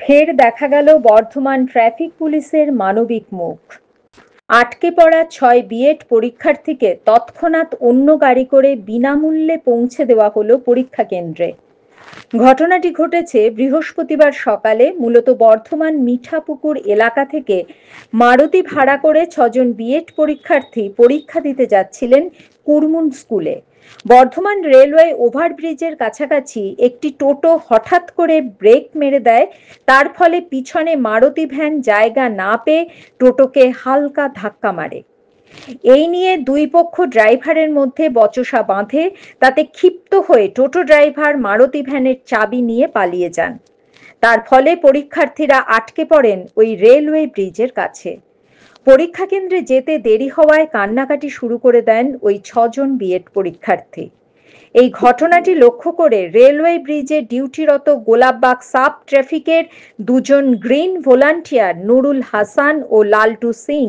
ফের দেখা গেল বর্ধমান ট্রাফিক পুলিশের মানবিক মুখ। আটকে পড়া ৬ বিএড পরীক্ষার্থীকে তৎক্ষণাৎ অন্য গাড়ি করে বিনামূল্যে পৌঁছে দেওয়া হলো পরীক্ষা কেন্দ্রে। ঘটনাটি ঘটেছে বৃহস্পতিবার সকালে। মূলত বর্ধমান মিঠাপুকুর এলাকা থেকে মারুতি ভাড়া করে ৬ জন বিএড পরীক্ষার্থী পরীক্ষা দিতে যাচ্ছিলেন কুরমুন স্কুলে। বর্ধমান রেলওয়ে ওভারব্রিজের কাছাকাছি একটি টোটো হঠাৎ করে ব্রেক মেরে দেয়। তার ফলে পিছনে মারুতি ভ্যান জায়গা না পেয়ে টোটোকে হালকা ধাক্কা মারে। এই নিয়ে দুই পক্ষ ড্রাইভারের মধ্যে বচসা বাঁধে। তাতে ক্ষিপ্ত হয়ে টোটো ড্রাইভার মারুতি ভ্যানের চাবি নিয়ে পালিয়ে যান। তার ফলে পরীক্ষার্থীরা আটকে পড়েন ওই রেলওয়ে ব্রিজের কাছে। পরীক্ষা কেন্দ্রে যেতে দেরি হওয়ায় কান্নাকাটি শুরু করে দেন ওই ৬ জন বিএড পরীক্ষার্থী। এই ঘটনাটি লক্ষ্য করে রেলওয়ে ব্রিজে ডিউটিরত গোলাপবাগ সাব ট্রাফিকের ২ জন গ্রিন ভলান্টিয়ার নুরুল হাসান ও লালটু সিং,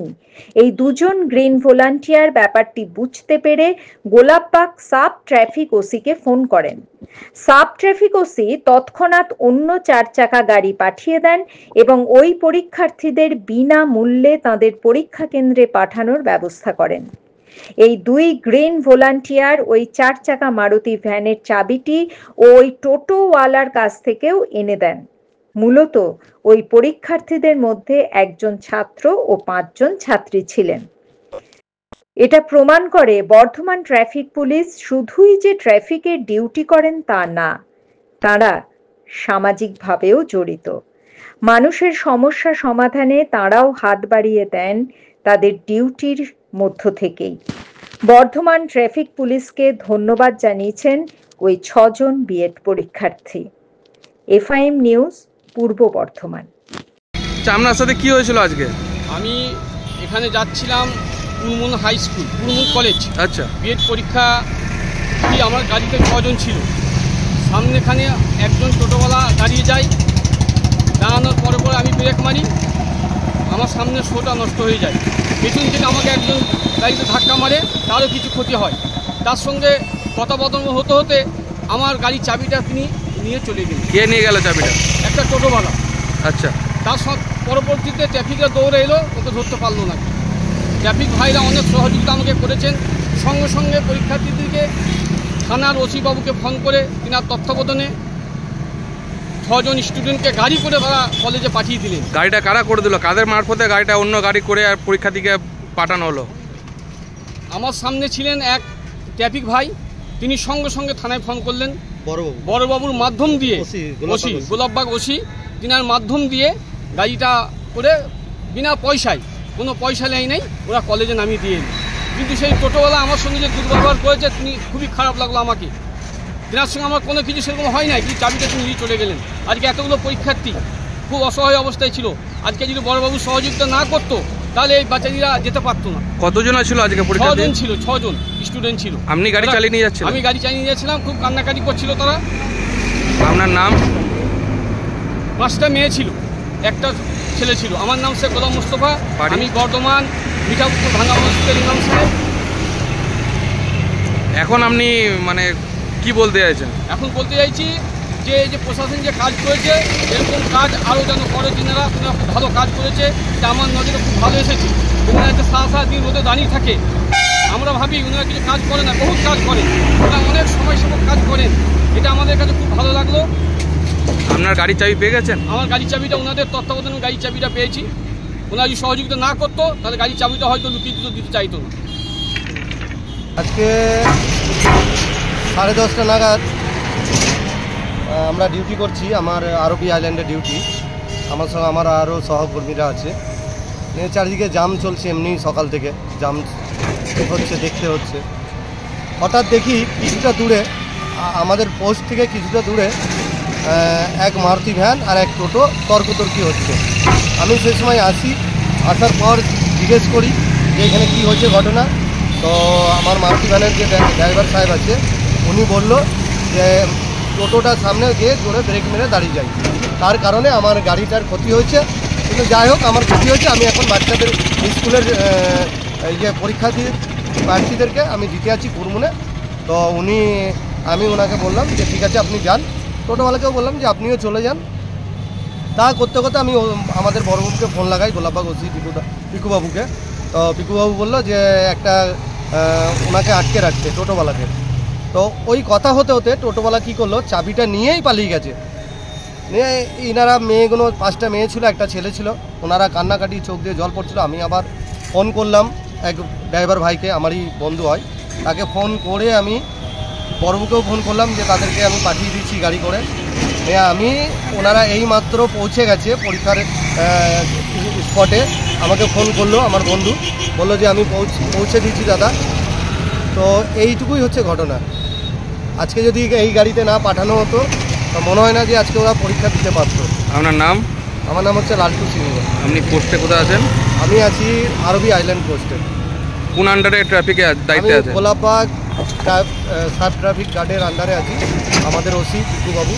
এই ২ জন গ্রিন ভলান্টিয়ার ব্যাপারটি বুঝতে পেরে গোলাপবাগ সাব ট্রাফিক ওসিকে ফোন করেন। সাব ট্রাফিক ওসি তৎক্ষণাৎ অন্য ৪ চাকা গাড়ি পাঠিয়ে দেন এবং ওই পরীক্ষার্থীদের বিনামূল্যে তাদের পরীক্ষা কেন্দ্রে পাঠানোর ব্যবস্থা করেন। এই ২ গ্রিন ভলান্টিয়ার ওই ৪ চাকা মারুতি ভ্যানের চাবিটি ওই টোটোওয়ালার কাছ থেকেও এনে দেন। মূলত ওই পরীক্ষার্থীদের মধ্যে একজন ছাত্র ও ৫ জন ছাত্রী ছিলেন। এটা প্রমাণ করে বর্ধমান ট্রাফিক পুলিশ শুধুই যে ট্রাফিকের ডিউটি করেন তা না, তাঁরা সামাজিকভাবেও জড়িত। মানুষের সমস্যা সমাধানে তাঁরাও হাত বাড়িয়ে দেন তাদের ডিউটির মধ্য থেকেই। বর্ধমান ট্রাফিক পুলিশকে ধন্যবাদ জানিয়েছেন ওই ৬ জন বিএড পরীক্ষার্থী। এফআইএম নিউজ, পূর্ব বর্ধমান। আপনার সাথে কি হয়েছিল আজকে? আমি এখানে যাচ্ছিলাম Kurmun high school, Kurmun college. আচ্ছা, বিএড পরীক্ষা কি আমার গাড়িতে ৬ জন ছিল। সামনেখানে একজন টোটোওয়ালা দাঁড়িয়ে যায়, দাঁড়ানোর পরে পরে আমি ব্রেক মারি, আমার সামনে শোটা নষ্ট হয়ে যায়। পেছন থেকে আমাকে একজন গাড়িতে ধাক্কা মারে, তারও কিছু ক্ষতি হয়। তার সঙ্গে কথোপকথন হতে হতে আমার গাড়ির চাবিটা তিনি নিয়ে চলে গেলেন। কে নিয়ে গেল চাবিটা? একটা টোটোওয়ালা। আচ্ছা, তার পরবর্তীতে ট্রাফিকরা দৌড়ে এলো, ওকে ধরতে পারলো না। ট্রাফিক ভাইরা অনেক সহযোগিতা আমাকে করেছেন। সঙ্গে সঙ্গে পরীক্ষার্থীদেরকে থানার ওসি বাবুকে ফোন করে তিনার তত্ত্বাবধানে ৬ জন স্টুডেন্টকে গাড়ি করে তারা কলেজে পাঠিয়ে দিলেন। গাড়িটা কারা করে দিল? কাদের মারফতে গাড়িটা অন্য গাড়ি করে আর পরীক্ষার্থীকে পাঠানো হলো? আমার সামনে ছিলেন এক ট্রাফিক ভাই, তিনি সঙ্গে সঙ্গে থানায় ফোন করলেন। বড়বাবুর মাধ্যম দিয়ে, ওসি গোলাপবাগ ওসি, তিনার মাধ্যম দিয়ে গাড়িটা করে বিনা পয়সায়, কোনো পয়সা নেয় নাই, ওরা কলেজে নামিয়ে দিয়ে এল। কিন্তু সেই টোটোওয়ালা আমার সঙ্গে যে দুর্ব্যবহার করেছে, তিনি খুবই খারাপ লাগলো আমাকে। তেনার সঙ্গে আমার কোনো কিছু সেরকম হয় নাই, কিন্তু চাবিটা তিনি নিয়ে চলে গেলেন। আজকে এতগুলো পরীক্ষার্থী খুব অসহায় অবস্থায় ছিল। আজকে যদি বড়বাবু সহযোগিতা না করতো, তাহলে এই বাচ্চারা যেতে পারতো না। কতজন ছিল আজকে পরীক্ষা? ৬ জন ছিল, 6 জন স্টুডেন্ট ছিল। আপনি গাড়ি চালিয়ে নিয়ে যাচ্ছিলেন? আমি গাড়ি চালিয়ে নিয়ে যাচ্ছিলাম, খুব কান্নাকাটি করছিল তারা। আপনার নাম? ৫টা মেয়ে ছিল, একটা ছেলে ছিল। আমার নাম শেখ গোলাম মুস্তফা, আমি বর্ধমান মিঠাপুকুর ভাঙ্গা মসজিদের ইমাম সাহেব। এখন আপনি মানে কি বলতে চাইছেন? এখন বলতে চাইছি যে এই যে প্রশাসন যে কাজ করেছে, এরকম কাজ আরও যেন করে। তিনারা খুব ভালো কাজ করেছে, এটা আমার নজরে খুব ভালো এসেছে। ওনারা একটা সারা দিন রোদে দাঁড়িয়ে থাকে, আমরা ভাবি ওনারা কিছু কাজ করে না, বহুত কাজ করেন, ওরা অনেক সময় কাজ করেন। এটা আমাদের কাছে খুব ভালো লাগলো। আপনার গাড়ির চাবি পেয়ে গেছেন? আমার গাড়ির চাবিটা ওনাদের তত্ত্বাবধানে গাড়ির চাবিটা পেয়েছি। ওনারা যদি সহযোগিতা না করতো, তাহলে গাড়ির চাবিটা হয়তো লুকিয়ে দিতে চাইতো না। আজকে 10:30 নাগাদ আমরা ডিউটি করছি, আমার আরবি আইল্যান্ডে ডিউটি। আমার সঙ্গে আমার আরও সহকর্মীরা আছে। চারিদিকে জাম চলছে, এমনি সকাল থেকে জাম হচ্ছে, দেখতে হচ্ছে। হঠাৎ দেখি কিছুটা দূরে, আমাদের পোস্ট থেকে কিছুটা দূরে এক মারুতি ভ্যান আর এক টোটো তর্কতর্কি হচ্ছে। আমি সেই সময় আসার পর জিজ্ঞেস করি যে এখানে কী হচ্ছে ঘটনা। তো আমার মারুতি ভ্যানের যে ড্রাইভার সাহেব আছে, উনি বলল যে টোটোটার সামনে গিয়ে জোরে ব্রেক মেরে দাঁড়িয়ে যায়, তার কারণে আমার গাড়িটার ক্ষতি হয়েছে। কিন্তু যাই হোক, আমার ক্ষতি হয়েছে, আমি এখন বাচ্চাদের স্কুলের এই যে প্রার্থীদেরকে আমি দিতে আছি কুরমুনে। তো আমি ওনাকে বললাম যে ঠিক আছে আপনি যান। টোটোওয়ালাকেও বললাম যে আপনিও চলে যান। তা করতে করতে আমি আমাদের বড়বাবুকে ফোন লাগাই, গোলাপবাগ ওসি পিকুবাবুকে। তো পিকুবাবু বললো যে একটা ওনাকে আটকে রাখতে টোটোওয়ালাকে। তো ওই কথা হতে হতে টোটোওয়ালা কী করলো, চাবিটা নিয়েই পালিয়ে গেছে। নিয়ে ইনারা মেয়েগুলো 5টা মেয়ে ছিল, একটা ছেলে ছিল, ওনারা কান্নাকাটি, চোখ দিয়ে জল পড়ছিল। আমি আবার ফোন করলাম এক ড্রাইভার ভাইকে, আমারই বন্ধু হয়, তাকে ফোন করে আমি বড়বাবুকেও ফোন করলাম যে তাদেরকে আমি পাঠিয়ে দিচ্ছি গাড়ি করে। আমি ওনারা এই মাত্র পৌঁছে গেছে পরীক্ষার স্পটে, আমাকে ফোন করলো আমার বন্ধু, বললো যে আমি পৌঁছে দিচ্ছি দাদা। তো এইটুকুই হচ্ছে ঘটনা। আজকে যদি এই গাড়িতে না পাঠানো হতো তো মনে হয় না যে আজকে ওরা পরীক্ষা দিতে পারত। আপনার নাম? আমার নাম হচ্ছে লালটু সিংহ। আপনি পোস্টে কোথায় আছেন? আমি আছি আরবি আইল্যান্ড পোস্টে। কোন আন্ডারে ট্রাফিকে দায়িত্বে আছেন? গোলাপবাগ সাব ট্রাফিক গার্ডের আন্ডারে আছি, আমাদের ওসি পিকুবাবু।